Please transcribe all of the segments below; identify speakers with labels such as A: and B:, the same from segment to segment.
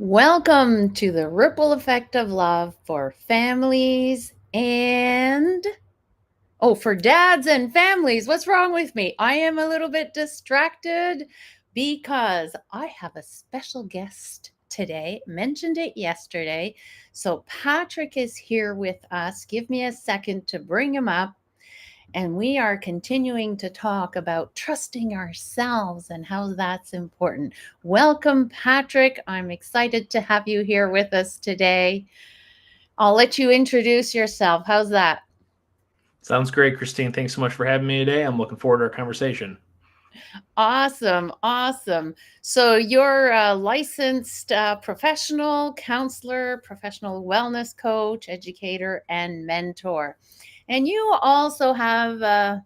A: Welcome to the ripple effect of love for families and for dads and families. What's wrong with me? I am a little bit distracted because I have a special guest today. Mentioned it yesterday. So Patrick is here with us. Give me a second to bring him up. And we are continuing to talk about trusting ourselves and how that's important. Welcome, Patrick. I'm excited to have you here with us today. I'll let you introduce yourself. How's that?
B: Sounds great, Christine. Thanks so much for having me today. I'm looking forward to our conversation.
A: Awesome. Awesome. So, you're a licensed professional counselor, professional wellness coach, educator, and mentor. And you also have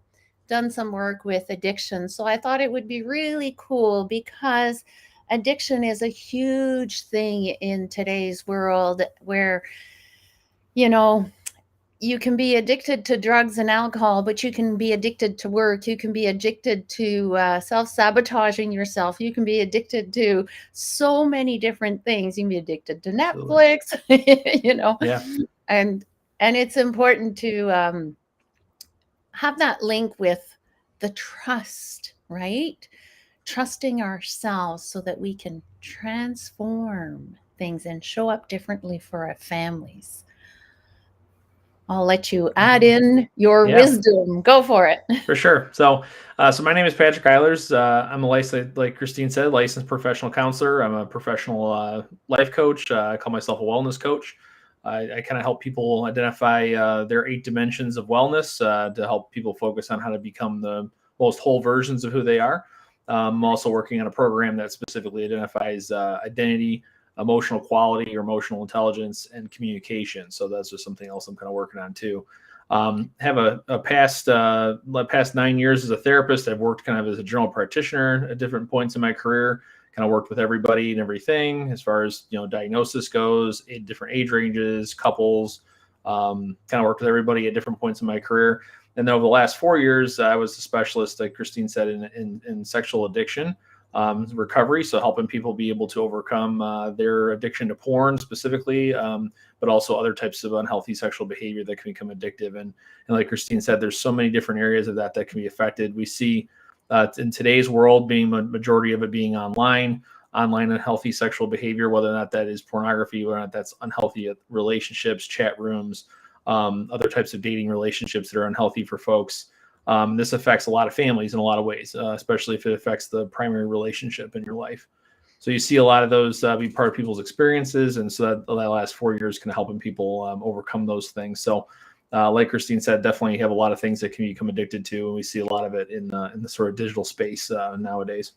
A: done some work with addiction. So, I thought it would be really cool because addiction is a huge thing in today's world where, you know, you can be addicted to drugs and alcohol, but you can be addicted to work. You can be addicted to self sabotaging yourself. You can be addicted to so many different things. You can be addicted to
B: Absolutely.
A: Netflix, you know,
B: Yeah.
A: and it's important to have that link with the trust, right? Trusting ourselves so that we can transform things and show up differently for our families. I'll let you add
B: Mhm.
A: in your
B: Yeah,
A: wisdom. Go for it.
B: for sure. So my name is Patrick Eilers. I'm a licensed, like Christine said, licensed professional counselor. I'm a professional life coach. I call myself a wellness coach. I kind of help people identify their 8 dimensions of wellness to help people focus on how to become the most whole versions of who they are. I'm also working on a program that specifically identifies identity, emotional quality or emotional intelligence, and communication. So that's just something else I'm kind of working on too. Have a past 9 years as a therapist. I've worked kind of as a general practitioner at different points in my career. Kind of worked with everybody and everything as far as diagnosis goes, different age ranges, couples. Kind of worked with everybody at different points in my career. And then over the last 4 years, I was a specialist, like Christine said, in sexual addiction recovery. So helping people be able to overcome their addiction to porn specifically, but also other types of unhealthy sexual behavior that can become addictive. And like Christine said, there's so many different areas of that can be affected. We see in today's world being a majority of it being online unhealthy sexual behavior, whether or not that is pornography, whether or not that's unhealthy relationships, chat rooms, other types of dating relationships that are unhealthy for folks. This affects a lot of families in a lot of ways, especially if it affects the primary relationship in your life. So you see a lot of those be part of people's experiences, and so that last 4 years kind of helping people overcome those things. So, like Christine said, definitely have a lot of things that can become addicted to, and we see a lot of it in the sort of digital space nowadays.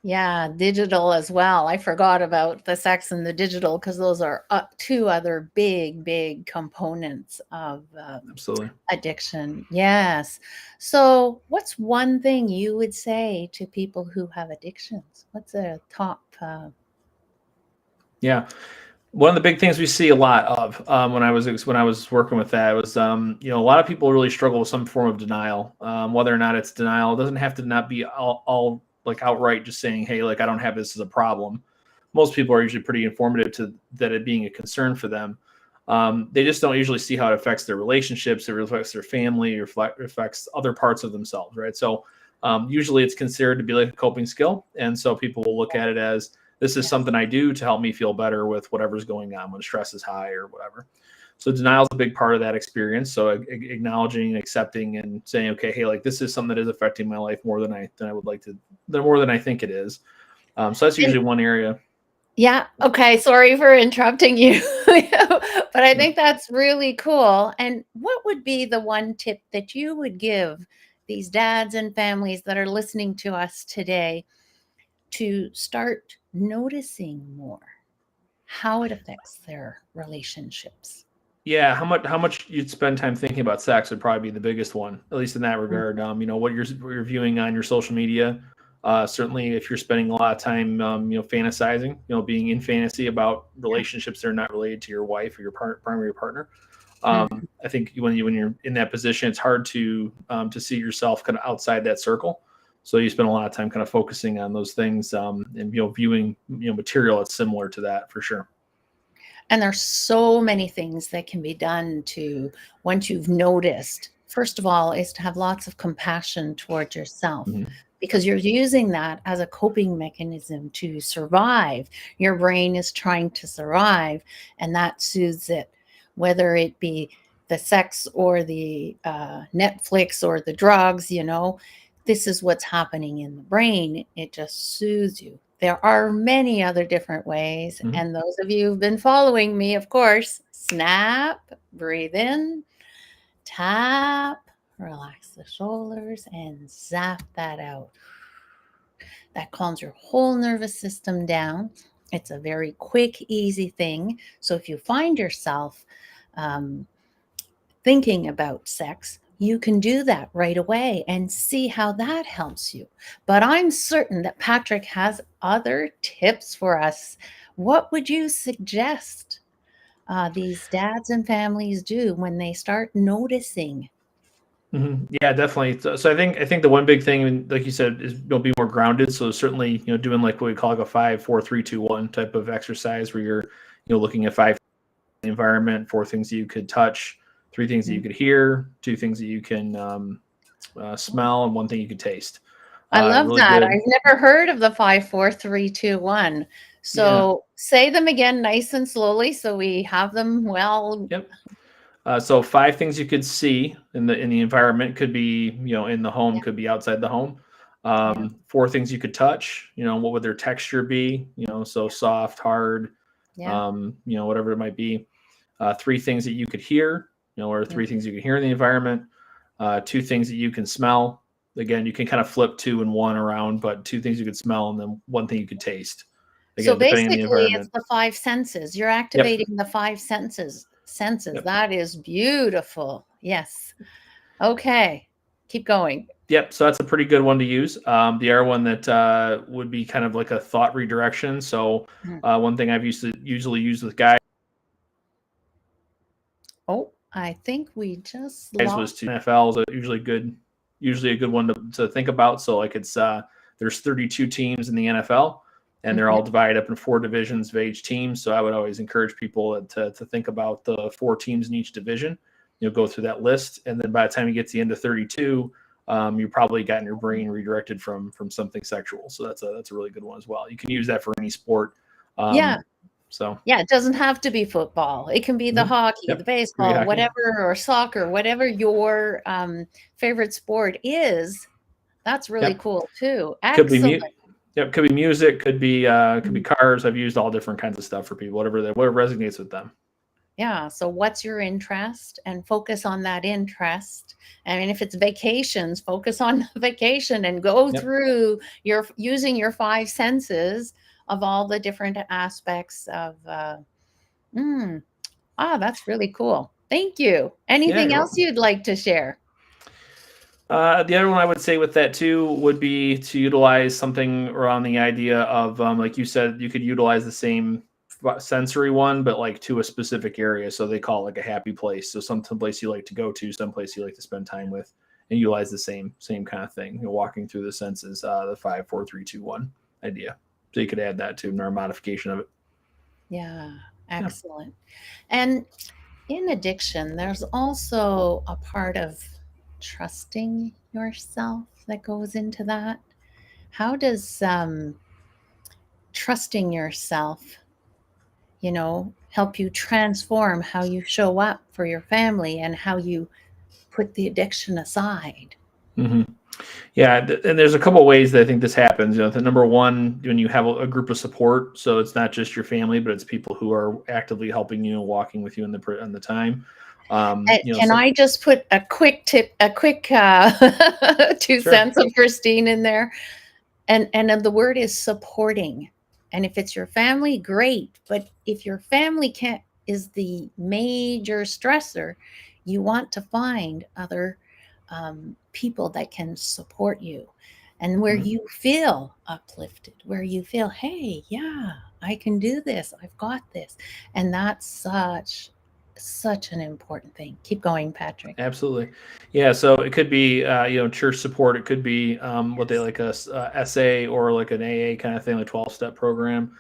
A: Yeah, digital as well. I forgot about the sex and the digital because those are two other big, big components of
B: Absolutely.
A: addiction. Yes. So, what's one thing you would say to people who have addictions? What's a top?
B: Yeah. One of the big things we see a lot of when I was working with that was a lot of people really struggle with some form of denial, whether or not it's denial. It doesn't have to not be all like outright just saying, hey, like I don't have this as a problem. Most people are usually pretty informative to that it being a concern for them. They just don't usually see how it affects their relationships, it affects their family, it affects other parts of themselves, right? So usually it's considered to be like a coping skill, and so people will look at it as this is
A: Yes.
B: something I do to help me feel better with whatever's going on when stress is high or whatever. So denial is a big part of that experience. So acknowledging, accepting, and saying, okay, hey, like this is something that is affecting my life more than I would like to, more than I think it is. So that's
A: And
B: usually one area.
A: yeah, okay, sorry for interrupting you. But I
B: Yeah.
A: think that's really cool. And what would be the one tip that you would give these dads and families that are listening to us today to start noticing more how it affects their relationships?
B: Yeah, how much you'd spend time thinking about sex would probably be the biggest one, at least in that regard. What you're viewing on your social media. Certainly, if you're spending a lot of time, fantasizing, being in fantasy about
A: Yeah.
B: relationships that are not related to your wife or your primary partner.
A: Mhm.
B: I think when you're in that position, it's hard to see yourself kind of outside that circle. So you spend a lot of time kind of focusing on those things, and viewing material that's similar to that for sure.
A: And there's so many things that can be done to, once you've noticed, first of all, is to have lots of compassion towards yourself,
B: Mm-hmm.
A: because you're using that as a coping mechanism to survive. Your brain is trying to survive, and that soothes it, whether it be the sex or the Netflix or the drugs, this is what's happening in the brain. It just soothes you. There are many other different ways.
B: Mm-hmm.
A: And those of you who've been following me, of course, snap, breathe in, tap, relax the shoulders, and zap that out. That calms your whole nervous system down. It's a very quick, easy thing. So if you find yourself thinking about sex, you can do that right away and see how that helps you. But I'm certain that Patrick has other tips for us. What would you suggest these dads and families do when they start noticing?
B: Mm-hmm. Yeah, definitely. So I think the one big thing, like you said, is be more grounded. So certainly, doing like what we call like a 5, 4, 3, 2, 1 type of exercise where you're, looking at 5 the environment, 4 things that you could touch, 3 things that you could hear, 2 things that you can smell, and 1 thing you could taste.
A: I love
B: Really
A: that.
B: good.
A: I've never heard of the 5, 4, 3, 2, 1. So say them again nice and slowly so we have them well.
B: Yep. So 5 things you could see in the environment, could be in the home,
A: Yeah,
B: could be outside the home.
A: yeah,
B: 4 things you could touch. What would their texture be? So soft, hard,
A: yeah.
B: whatever it might be. 3 things that you could hear. Or 3 things you can hear in the environment. 2 things that you can smell. Again, you can kind of flip 2 and 1 around, but 2 things you could smell, and then 1 thing you could taste.
A: So
B: Again, depending on the
A: basically, it's
B: environment.
A: the 5 senses. You're
B: Yep.
A: activating the 5 senses.
B: Yep.
A: That is beautiful. Yes. Okay. Keep going.
B: Yep. So that's a pretty good one to use. The other one that would be kind of like a thought redirection. So one thing I've usually used with guys
A: Oh, I think we just
B: was
A: lost.
B: to NFL is usually a good one to think about. So like there's 32 teams in the NFL, and they're all divided up in 4 divisions of each team. So I would always encourage people to think about the 4 teams in each division. Go through that list, and then by the time you get to the end of 32, you're probably gotten your brain redirected from something sexual. So that's a really good one as well. You can use that for any sport.
A: Yeah.
B: So
A: Yeah, it doesn't have to be football. It can be the hockey, the baseball,
B: hockey.
A: whatever, or soccer, whatever your favorite sport is. That's really cool too. Excellent.
B: Could be music, could be cars. I've used all different kinds of stuff for people, whatever resonates with them.
A: Yeah. So what's your interest, and focus on that interest. I mean, if it's vacations, focus on vacation and go through using your 5 senses of all the different aspects of, that's really cool. Thank you. Anything else you'd like to share?
B: The other one I would say with that too would be to utilize something around the idea of, like you said, you could utilize the same sensory one, but like to a specific area. So they call it like a happy place. So some place you like to go to, some place you like to spend time with, and utilize the same kind of thing. Walking through the senses, the 5, 4, 3, 2, 1 idea. So you could add that to our modification of it.
A: Yeah, excellent. And in addiction, there's also a part of trusting yourself that goes into that. How does trusting yourself, help you transform how you show up for your family and how you put the addiction aside?
B: Mm-hmm. Yeah, and there's a couple of ways that I think this happens. The number one, when you have a group of support, so it's not just your family, but it's people who are actively helping you, walking with you in the time.
A: Can I just put a quick tip, a quick 2 cents of Christine in there? And the word is supporting. And if it's your family, great. But if your family is the major stressor, you want to find other people that can support you, and where you feel uplifted, where you feel, hey, yeah, I can do this. I've got this. And that's such Such an important thing. Keep going, Patrick.
B: Absolutely. Yeah. So it could be, church support. It could be what they
A: Yes.
B: like a SA or like an AA kind of thing, like 12-step program.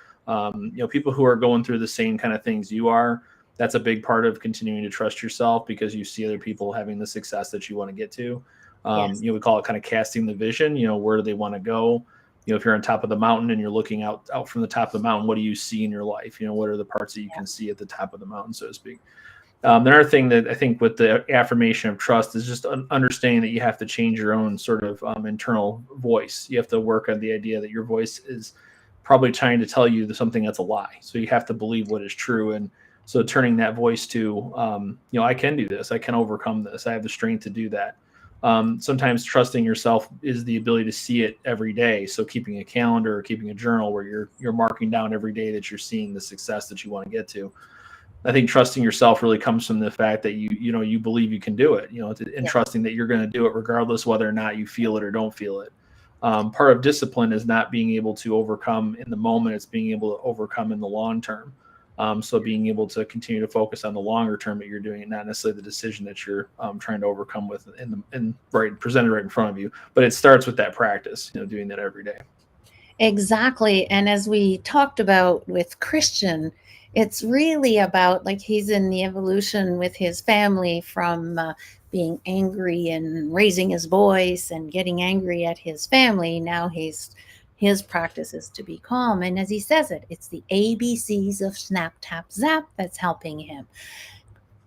B: People who are going through the same kind of things you are. That's a big part of continuing to trust yourself because you see other people having the success that you want to get to.
A: Yes.
B: We call it kind of casting the vision. Where do they want to go? If you're on top of the mountain and you're looking out from the top of the mountain, what do you see in your life? What are the parts that you
A: Yeah.
B: can see at the top of the mountain, so to speak? Another thing that I think with the affirmation of trust is just understanding that you have to change your own sort of internal voice. You have to work on the idea that your voice is probably trying to tell you something that's a lie. So you have to believe what is true. And so turning that voice to, I can do this. I can overcome this. I have the strength to do that. Sometimes trusting yourself is the ability to see it every day. So keeping a calendar or keeping a journal where you're marking down every day that you're seeing the success that you want to get to. I think trusting yourself really comes from the fact that you believe you can do it, and
A: Yeah.
B: trusting that you're going to do it regardless whether or not you feel it or don't feel it. Part of discipline is not being able to overcome in the moment; it's being able to overcome in the long term. So being able to continue to focus on the longer term that you're doing, and not necessarily the decision that you're trying to overcome with right presented right in front of you. But it starts with that practice, doing that every day.
A: Exactly. And as we talked about with Christian, it's really about like he's in the evolution with his family from being angry and raising his voice and getting angry at his family. Now his practice is to be calm. And as he says it, it's the ABCs of SnapTapZap that's helping him.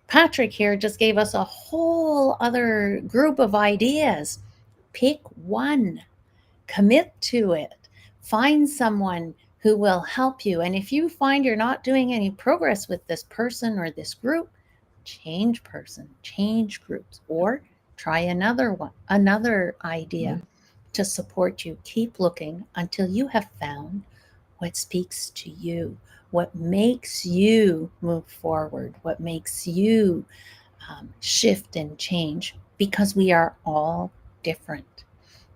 A: Patrick here just gave us a whole other group of ideas. Pick one, commit to it, find someone who will help you. And if you find you're not doing any progress with this person or this group, change person, change groups, or try another one, another idea
B: Mm-hmm.
A: to support you. Keep looking until you have found what speaks to you, what makes you move forward, what makes you shift and change, because we are all different.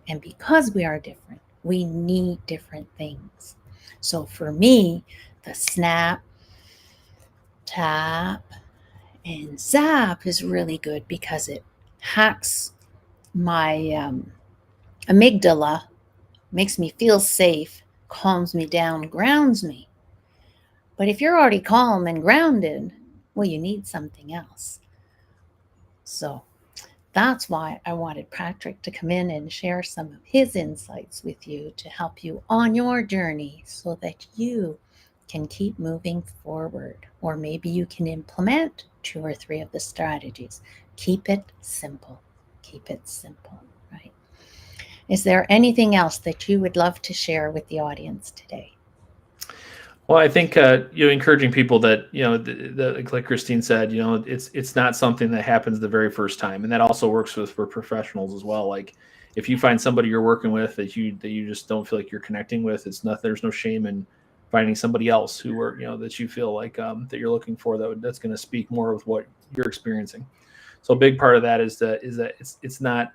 A: And because we are different, we need different things. So for me, the snap, tap, and zap is really good because it hacks my amygdala, makes me feel safe, calms me down, grounds me. But if you're already calm and grounded, well, you need something else. So that's why I wanted Patrick to come in and share some of his insights with you to help you on your journey so that you can keep moving forward. Or maybe you can implement 2 or 3 of the strategies. Keep it simple. Keep it simple, right? Is there anything else that you would love to share with the audience today?
B: Well, I think encouraging people that like Christine said, it's not something that happens the very first time, and that also works for professionals as well. Like if you find somebody you're working with that you just don't feel like you're connecting with, it's not there's no shame in finding somebody else who are that you feel like that you're looking for that's going to speak more with what you're experiencing. So a big part of that is that it's not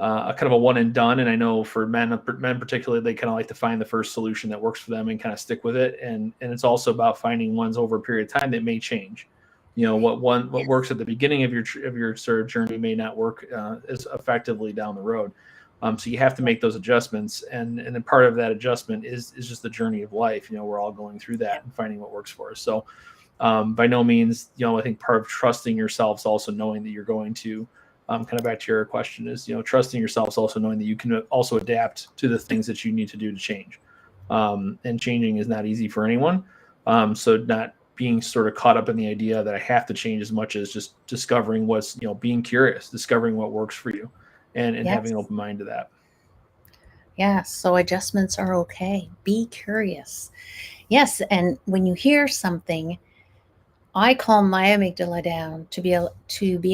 B: a kind of a one and done. And I know for men particularly, they kind of like to find the first solution that works for them and kind of stick with it. And it's also about finding ones over a period of time that may change. What works at the beginning of your sort of journey may not work as effectively down the road. So you have to make those adjustments, and then part of that adjustment is just the journey of life. We're all going through that and finding what works for us. So by no means, I think part of trusting yourself is also knowing that you're going to kind of back to your question is, trusting yourself is also knowing that you can also adapt to the things that you need to do to change. And changing is not easy for anyone. So not being sort of caught up in the idea that I have to change as much as just discovering what's, being curious, discovering what works for you and having
A: Yes.
B: an open mind to that.
A: Yes. So adjustments are okay. Be curious. Yes. And when you hear something, I calm my amygdala down to be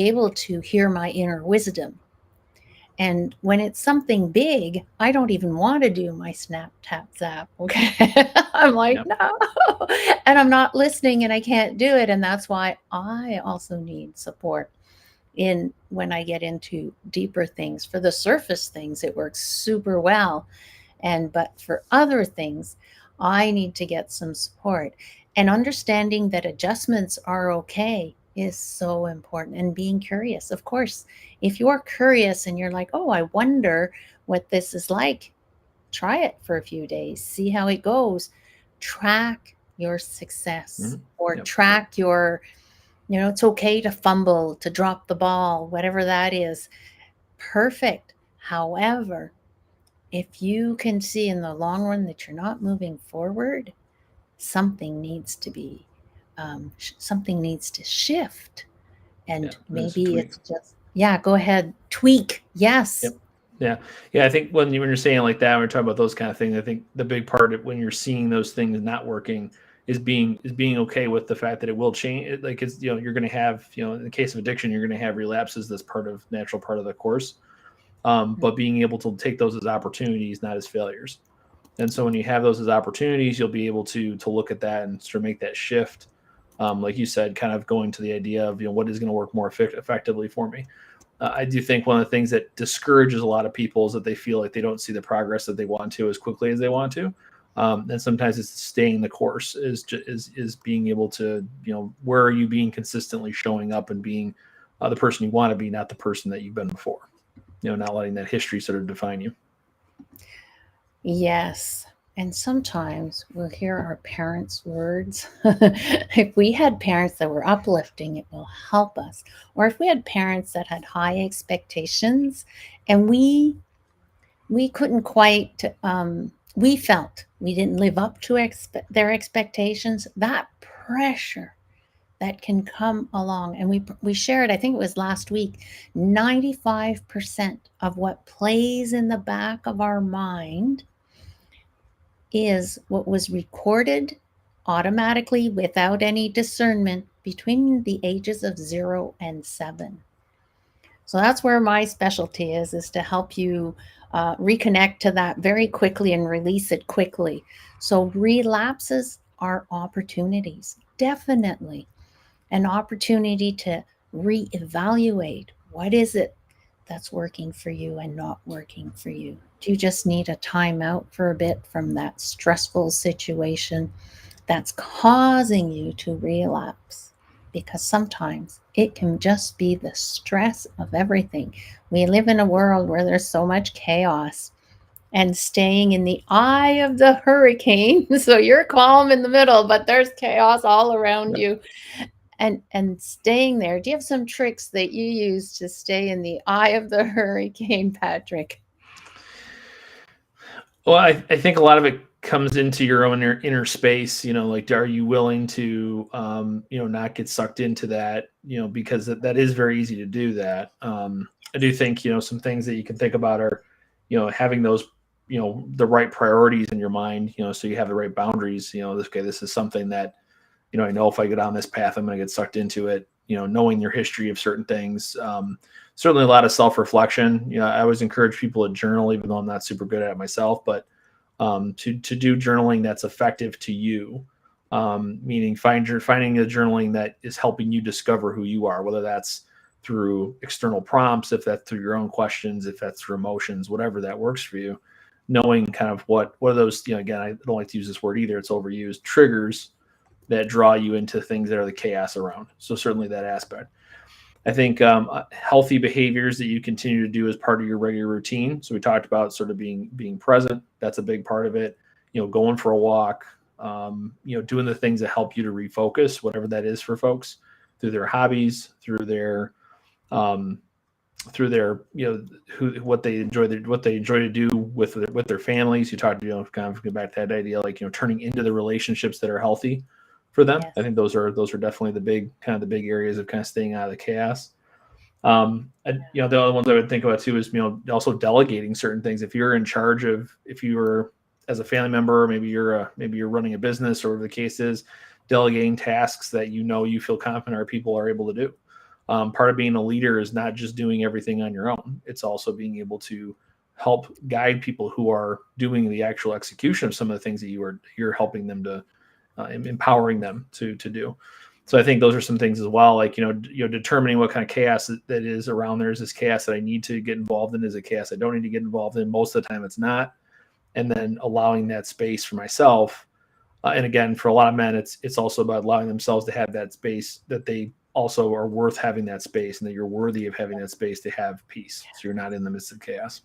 A: able to hear my inner wisdom. And when it's something big, I don't even want to do my snap tap zap. Okay. I'm like,
B: Yep.
A: no. And I'm not listening and I can't do it. And that's why I also need support in when I get into deeper things. For the surface things, it works super well. But for other things, I need to get some support. And understanding that adjustments are okay. is so important, and being curious. Of course, if you're curious and you're like, oh, I wonder what this is like, try it for a few days, see how it goes. Track your success, or
B: Yep.
A: track your, it's okay to fumble, to drop the ball, whatever that is. Perfect. However, if you can see in the long run that you're not moving forward, something needs to be, something needs to shift.
B: Yeah.
A: And
B: There's a
A: maybe
B: tweak.
A: it's just, yeah, go ahead, tweak. Yes.
B: Yep. Yeah. Yeah. I think when you're saying like that, when you're talking about those kind of things, I think the big part of when you're seeing those things not working is being okay with the fact that it will change. Like it's, you're going to have, in the case of addiction, you're going to have relapses. That's natural part of the course. But being able to take those as opportunities, not as failures. And so when you have those as opportunities, you'll be able to look at that and sort of make that shift. Like you said, kind of going to the idea of, what is going to work more effectively for me. I do think one of the things that discourages a lot of people is that they feel like they don't see the progress that they want to as quickly as they want to. And sometimes it's staying the course, is being able to, where are you being consistently showing up and being the person you want to be, not the person that you've been before, not letting that history sort of define you.
A: Yes. And sometimes we'll hear our parents' words. If we had parents that were uplifting, it will help us. Or if we had parents that had high expectations and we couldn't quite, we felt we didn't live up to their expectations, that pressure that can come along. And we shared, I think it was last week, 95% of what plays in the back of our mind is what was recorded automatically without any discernment between the ages of 0 and 7. So that's where my specialty is to help you reconnect to that very quickly and release it quickly. So relapses are opportunities, definitely an opportunity to reevaluate what is it that's working for you and not working for you. Do you just need a timeout for a bit from that stressful situation that's causing you to relapse? Because sometimes it can just be the stress of everything. We live in a world where there's so much chaos, and staying in the eye of the hurricane. So you're calm in the middle, but there's chaos all around
B: Yep.
A: you. And staying there. Do you have some tricks that you use to stay in the eye of the hurricane, Patrick?
B: Well, I think a lot of it comes into your own inner space, like, are you willing to, not get sucked into that, because that is very easy to do that. I do think, some things that you can think about are, having those, the right priorities in your mind, so you have the right boundaries, this is something that, I know if I go down this path, I'm going to get sucked into it, knowing your history of certain things. Certainly a lot of self-reflection. I always encourage people to journal, even though I'm not super good at it myself, but to do journaling that's effective to you, meaning finding a journaling that is helping you discover who you are, whether that's through external prompts, if that's through your own questions, if that's through emotions, whatever that works for you, knowing kind of what are those, again, I don't like to use this word either, it's overused, triggers that draw you into things that are the chaos around. So certainly that aspect. I think healthy behaviors that you continue to do as part of your regular routine. So we talked about sort of being present. That's a big part of it. Going for a walk. Doing the things that help you to refocus, whatever that is for folks, through their hobbies, through their what they enjoy to do with their families. You talked, kind of get back to that idea, like, turning into the relationships that are healthy for them.
A: Yes.
B: I think those are definitely the big areas of kind of staying out of the chaos. The other ones I would think about too is, also delegating certain things. If you're in charge of, if you were as a family member, maybe you're running a business, or whatever the case is, delegating tasks that you feel confident our people are able to do. Part of being a leader is not just doing everything on your own. It's also being able to help guide people who are doing the actual execution of some of the things that you're helping them to, empowering them to do. So I think those are some things as well, like, determining what kind of chaos that is around there. Is this chaos that I need to get involved in? Is it chaos I don't need to get involved in? Most of the time it's not. And then allowing that space for myself. And again, for a lot of men, it's also about allowing themselves to have that space that they also are worth having that space, and that you're worthy of having that space to have peace. So you're not in the midst of chaos.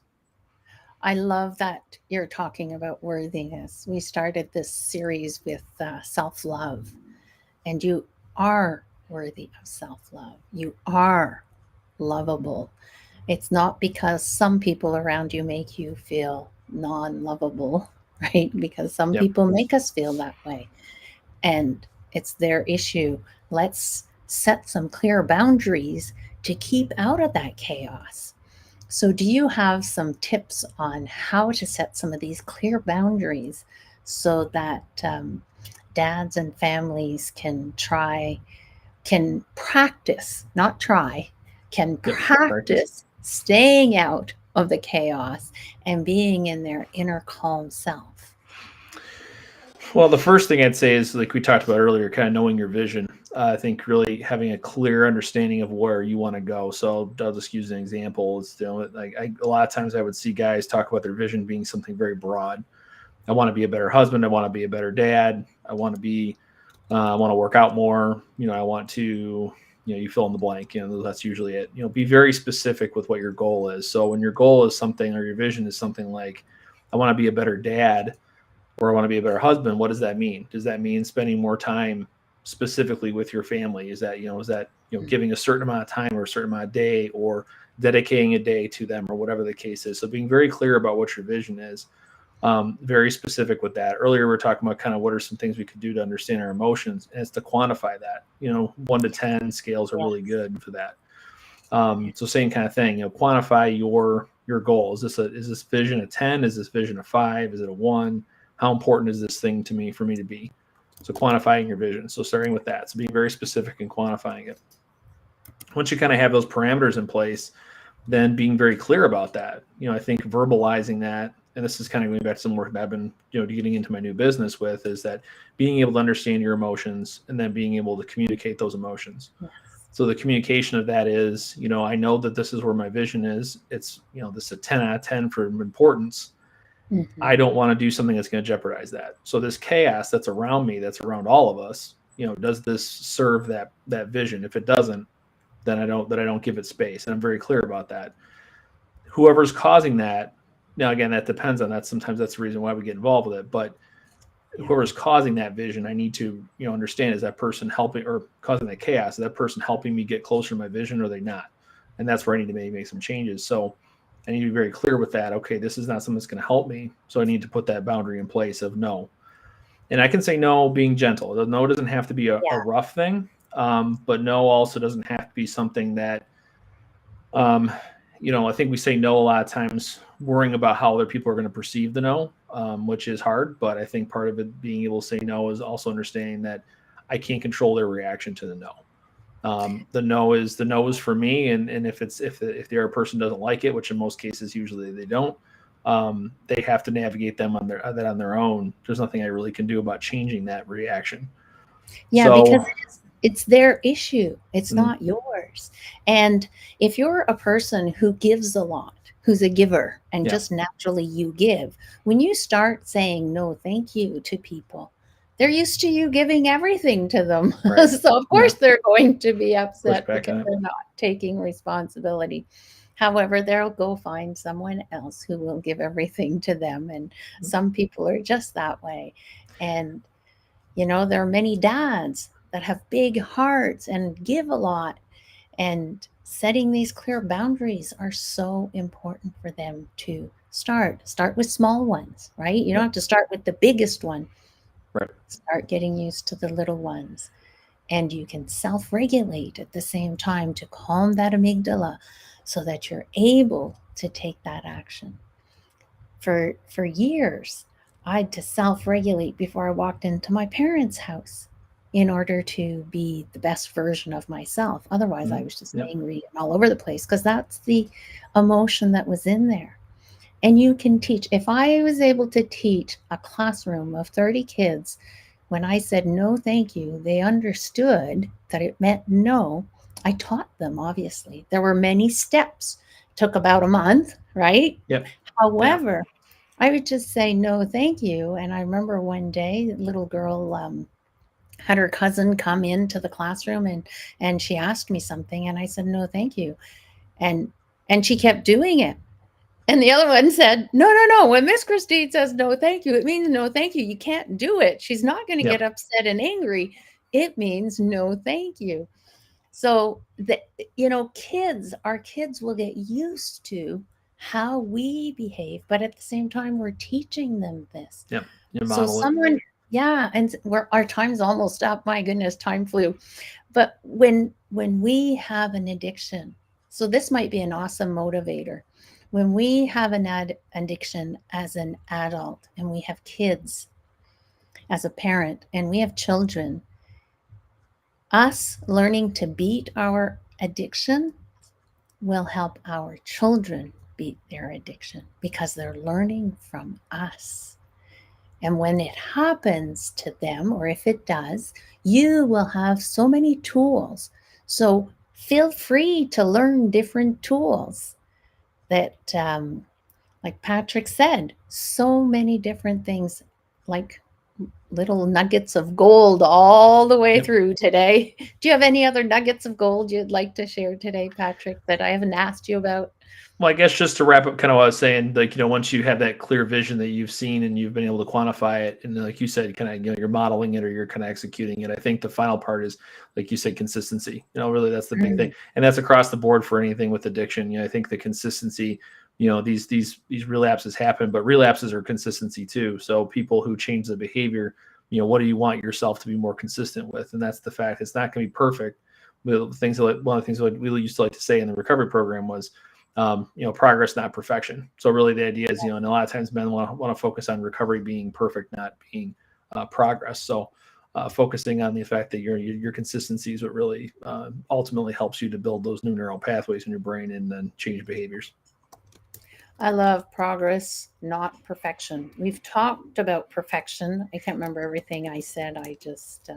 A: I love that you're talking about worthiness. We started this series with self love, and you are worthy of self love. You are lovable. It's not because some people around you make you feel non lovable, right? Because some
B: Yep.
A: people make us feel that way, and it's their issue. Let's set some clear boundaries to keep out of that chaos. So, do you have some tips on how to set some of these clear boundaries so that dads and families can practice, not try, can practice staying out of the chaos and being in their inner calm self?
B: Well, the first thing I'd say is, like we talked about earlier, kind of knowing your vision. I think really having a clear understanding of where you want to go. So I'll just use an example. It's, like a lot of times I would see guys talk about their vision being something very broad. I want to be a better husband. I want to be a better dad. I want to work out more. I want to, you fill in the blank. That's usually it. Be very specific with what your goal is. So when your goal is something, or your vision is something like, I want to be a better dad, or I want to be a better husband, what does that mean? Does that mean spending more time specifically with your family? Is that giving a certain amount of time, or a certain amount of day, or dedicating a day to them, or whatever the case is? So being very clear about what your vision is, very specific with that. Earlier, we were talking about kind of what are some things we could do to understand our emotions, and it's to quantify that. 1 to 10 scales are really good for that. So same kind of thing, quantify your goal. Is this vision a 10? Is this vision a 5? Is it a 1? How important is this thing to me for me to be? So quantifying your vision. So starting with that. So being very specific and quantifying it. Once you kind of have those parameters in place, then being very clear about that. I think verbalizing that, and this is kind of going back to some work that I've been, getting into my new business with, is that being able to understand your emotions and then being able to communicate those emotions. Yes. So the communication of that is, I know that this is where my vision is. It's, this is a 10 out of 10 for importance. Mm-hmm. I don't want to do something that's going to jeopardize that. So this chaos that's around me, that's around all of us, does this serve that vision? If it doesn't, then I don't give it space. And I'm very clear about that. Whoever's causing that, now again, that depends on that. Sometimes that's the reason why we get involved with it. But whoever's causing that vision, I need to, understand, is that person helping, or causing that chaos? Is that person helping me get closer to my vision, or are they not? And that's where I need to make some changes. So I need to be very clear with that. Okay, this is not something that's going to help me. So I need to put that boundary in place of no. And I can say no being gentle. The no doesn't have to be a rough thing. But no also doesn't have to be something that, I think we say no a lot of times worrying about how other people are going to perceive the no, which is hard. But I think part of it, being able to say no, is also understanding that I can't control their reaction to the no. The no is for me. And if the other person doesn't like it, which in most cases, usually they don't, they have to navigate them on their own. There's nothing I really can do about changing that reaction.
A: Yeah, because it's their issue. It's not yours. And if you're a person who gives a lot, who's a giver, and just naturally you give, when you start saying no, thank you to people, they're used to you giving everything to them. Right. So of course they're going to be upset because they're not taking responsibility. However, they'll go find someone else who will give everything to them. And some people are just that way. And, there are many dads that have big hearts and give a lot. And setting these clear boundaries are so important for them to start with small ones, right? You don't have to start with the biggest one. Right. Start getting used to the little ones. And you can self-regulate at the same time to calm that amygdala so that you're able to take that action. For years, I had to self-regulate before I walked into my parents' house in order to be the best version of myself. Otherwise, I was just angry and all over the place, because that's the emotion that was in there. And you can teach. If I was able to teach a classroom of 30 kids, when I said no, thank you, they understood that it meant no. I taught them, obviously. There were many steps. Took about a month, right?
B: Yep.
A: However, I would just say no, thank you. And I remember one day, a little girl had her cousin come into the classroom, and she asked me something, and I said, no, thank you. And she kept doing it. And the other one said, no, no, no. When Miss Christine says no, thank you, it means no, thank you. You can't do it. She's not going to get
B: Yep.
A: upset and angry. It means no, thank you. So our kids will get used to how we behave, but at the same time, we're teaching them this.
B: Yep. You
A: So
B: model it.
A: yeah, and our time's almost up. My goodness, time flew. But when we have an addiction, so this might be an awesome motivator. When we have an addiction as an adult, and we have kids as a parent, and we have children, us learning to beat our addiction will help our children beat their addiction because they're learning from us. And when it happens to them, or if it does, you will have so many tools. So feel free to learn different tools that, like Patrick said, so many different things, like little nuggets of gold all the way
B: Yep.
A: through today. Do you have any other nuggets of gold you'd like to share today, Patrick, that I haven't asked you about?
B: Well, I guess just to wrap up kind of what I was saying, like, once you have that clear vision that you've seen and you've been able to quantify it, and like you said, kind of, you're modeling it or you're kind of executing it. I think the final part is, like you said, consistency. Really that's the big thing. And that's across the board for anything with addiction. I think the consistency, these relapses happen, but relapses are consistency too. So people who change the behavior, what do you want yourself to be more consistent with? And that's the fact. It's not going to be perfect. One of the things that we used to like to say in the recovery program was, progress, not perfection. So really the idea is, and a lot of times men want to focus on recovery being perfect, not being progress. So focusing on the fact that your consistency is what really ultimately helps you to build those new neural pathways in your brain and then change behaviors.
A: I love progress, not perfection. We've talked about perfection. I can't remember everything I said. I just,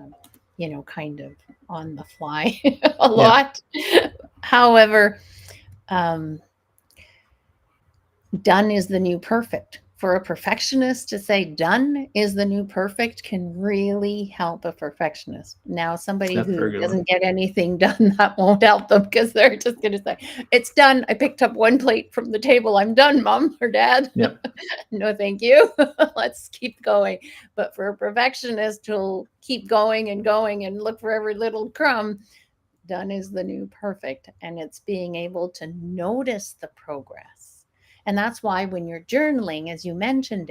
A: kind of on the fly a lot. However, done is the new perfect. For a perfectionist to say done is the new perfect can really help a perfectionist. Now, somebody who doesn't get anything done, that won't help them because they're just going to say, it's done. I picked up one plate from the table. I'm done, Mom or Dad.
B: Yep.
A: No, thank you. Let's keep going. But for a perfectionist who'll keep going and going and look for every little crumb, done is the new perfect. And it's being able to notice the progress. And that's why when you're journaling, as you mentioned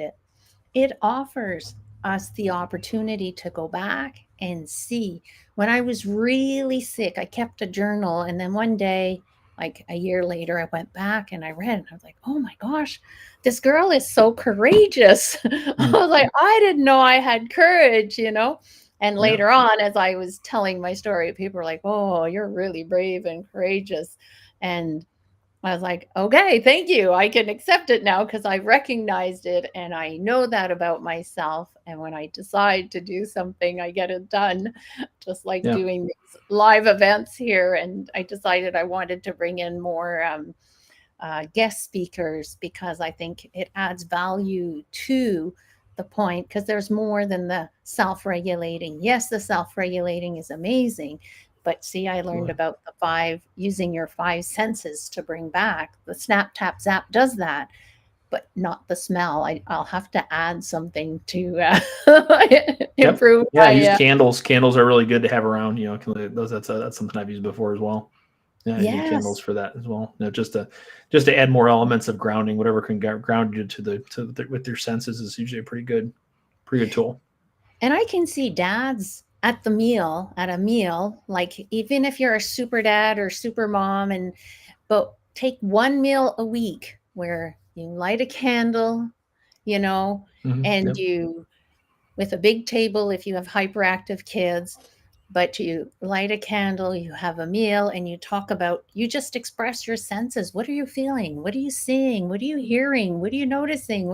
A: it offers us the opportunity to go back and see. When I was really sick, I kept a journal. And then one day, like a year later, I went back and I read and I was like, oh my gosh, this girl is so courageous. I was like, I didn't know I had courage, And later on, as I was telling my story, people were like, oh, you're really brave and courageous. And I was like, okay, thank you. I can accept it now because I recognized it and I know that about myself. And when I decide to do something, I get it done, just like doing these live events here. And I decided I wanted to bring in more guest speakers because I think it adds value to the point, because there's more than the self-regulating. Yes, the self-regulating is amazing. But see, I learned about using your 5 senses to bring back. The SnapTapZap does that, but not the smell. I'll have to add something to improve.
B: Use candles. Candles are really good to have around. That's something I've used before as well. Use candles for that as well. Just to add more elements of grounding. Whatever can ground you with your senses is usually a pretty good tool.
A: And I can see dads at a meal, like even if you're a super dad or super mom, but take one meal a week where you light a candle, and you, with a big table, if you have hyperactive kids, but you light a candle, you have a meal, and you just express your senses. What are you feeling? What are you seeing? What are you hearing? What are you noticing?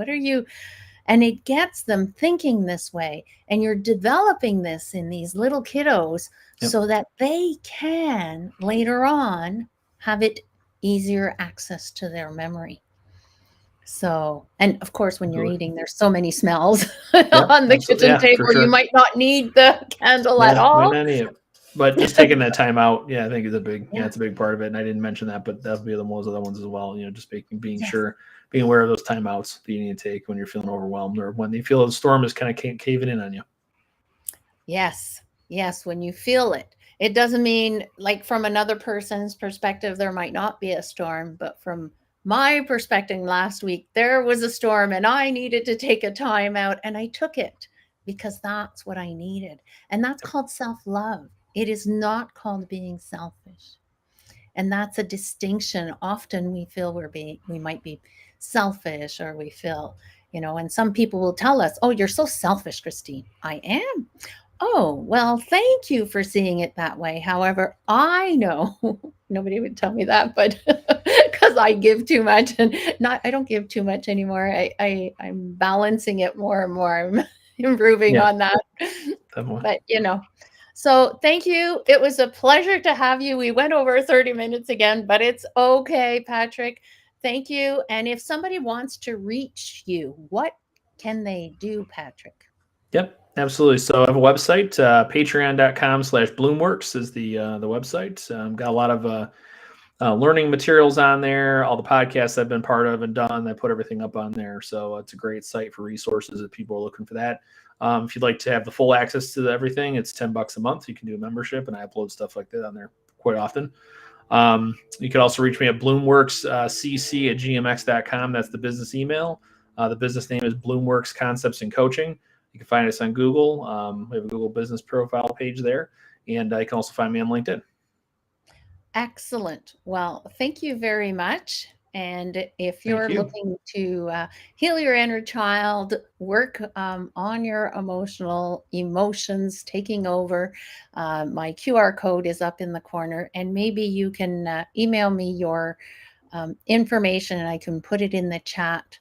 A: And it gets them thinking this way. And you're developing this in these little kiddos so that they can later on have it easier access to their memory. So, and of course, when you're
B: Absolutely.
A: eating, there's so many smells
B: Yep.
A: on the
B: Absolutely.
A: kitchen
B: Yeah, for
A: table. You
B: sure.
A: might not need the candle at
B: Yeah, might
A: all.
B: not need it. But just taking that time out, yeah, I think is a big, yeah,
A: Yeah.
B: it's a big part of it. And I didn't mention that, but that'll be the most other ones as well. Just being
A: Yes.
B: sure, being aware of those timeouts that you need to take when you're feeling overwhelmed or when you feel the storm is kind of caving in on you.
A: Yes. Yes. When you feel it, it doesn't mean like from another person's perspective, there might not be a storm, but from my perspective last week, there was a storm and I needed to take a time out and I took it because that's what I needed. And that's called self love. It is not called being selfish. And that's a distinction. Often we feel we might be selfish or we feel, and some people will tell us, oh, you're so selfish, Christine. I am. Oh, well, thank you for seeing it that way. However, I know nobody would tell me that, but because I give too much and I don't give too much anymore. I'm balancing it more and more. I'm improving
B: Yeah,
A: on that.
B: definitely.
A: But, so thank you. It was a pleasure to have you. We went over 30 minutes again, but it's okay, Patrick. Thank you. And if somebody wants to reach you, what can they do, Patrick?
B: Yep, absolutely. So I have a website, patreon.com/bloomworks is the website. Got a lot of learning materials on there, all the podcasts I've been part of and done. I put everything up on there. So it's a great site for resources if people are looking for that. If you'd like to have the full access to everything, it's $10 a month. You can do a membership, and I upload stuff like that on there quite often. You can also reach me at bloomworkscc@gmx.com. That's the business email. The business name is Bloomworks Concepts and Coaching. You can find us on Google. We have a Google business profile page there, and you can also find me on LinkedIn.
A: Excellent. Well, thank you very much. And if
B: Thank
A: you're
B: you.
A: looking to heal your inner child, work on your emotions taking over, my QR code is up in the corner, and maybe you can email me your information and I can put it in the chat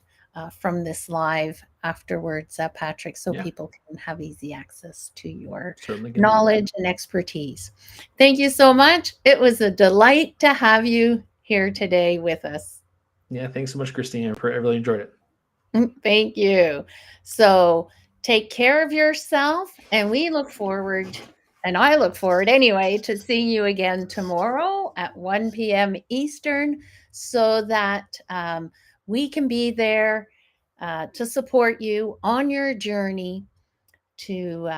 A: from this live afterwards, Patrick, so
B: Yeah,
A: people can have easy access to your
B: certainly can.
A: knowledge and expertise. Thank you so much. It was a delight to have you here today with us.
B: Yeah, thanks so much, Christine. I really enjoyed it.
A: Thank you. So take care of yourself, and we look forward, and I look forward anyway, to seeing you again tomorrow at 1 p.m. Eastern so that we can be there to support you on your journey to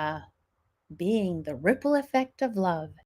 A: being the ripple effect of love